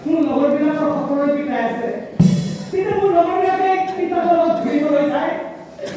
মোৰ লগৰবিলাকৰ সকলোৰে পিতাই আছে। কিন্তু মোৰ লগৰবিলাকে পিতাৰ লগত ঘূৰিবলৈ যায়,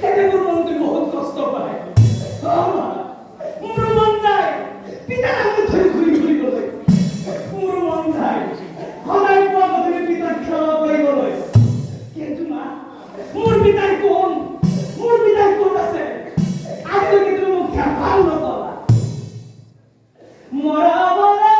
তেতিয়া মোৰ মনটো বহুত কষ্ট পায়। মোৰ মন যায় পিতাৰ লগত ধৰি ঘূৰিবলৈ। মোৰ মন যায় সদায় পুৱা গধূলি পিতাক সেৱা কৰিবলৈ। কিন্তু মা, মোৰ পিতাই কোন? মোৰ পিতাই ক'ত আছে? আজিলৈকে তুমি মোক ভাল নকলা। মৰমৰে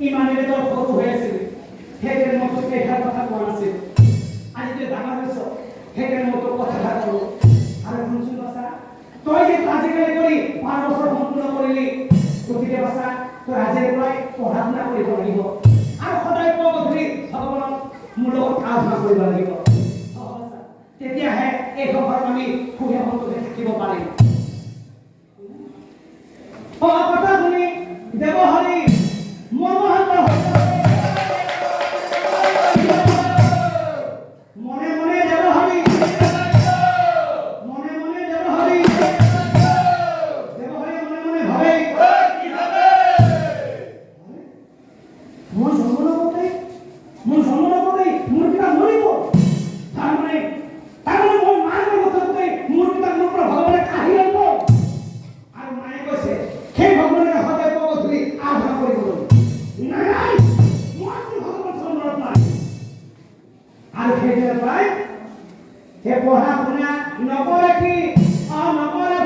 ইমানেৰে তোৰ সৰু হৈ আছিল, সেইকাৰণে মই তোক এষাৰ কথা কোৱা নাছিল। আজি তই ডাঙৰ হৈছ, সেইকাৰণে মই তোক কথা ক'লো। আৰু শুনচোন বাছা, তই যে আজিকালি কৰি 5 বছৰ সম্পূৰ্ণ কৰিলি, গতিকে বাছা তই আজিৰ পৰাই পঢ়া শুনা কৰিব লাগিব আৰু সদায় গধূলি ভগৱানক মোৰ লগত আৰাধনা কৰিব লাগিব। তেতিয়াহে এই সংসাৰত আমি সুখে সন্তোষে থাকিব পাৰিম। কথা শুনি দেৱহৰি মনে মনে দেৱহৰি মনে মনে দেৱহৰি দেৱহৰি মনে মনে ভাবে মোৰ জন্ম নগতেই মোৰ পিতা মৰিব। তাৰমানে মোৰ মাৰ গৰ্ভতে মোৰ পিতাক মোৰ পৰা ভগৱানে কাঢ়ি আনিব। আৰু মায়ে কৈছে সেই ভগৱানে সদায় গধূলি আৰাধনা কৰিবলৈ। নাই মই ভগৱান চৰণত নাই। আৰু সেইদৰে পাই সেই পঢ়া শুনা নকৰে কি নকৰে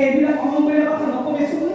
এইবিলাক অমংগলীয়া কথা নকবিচোন।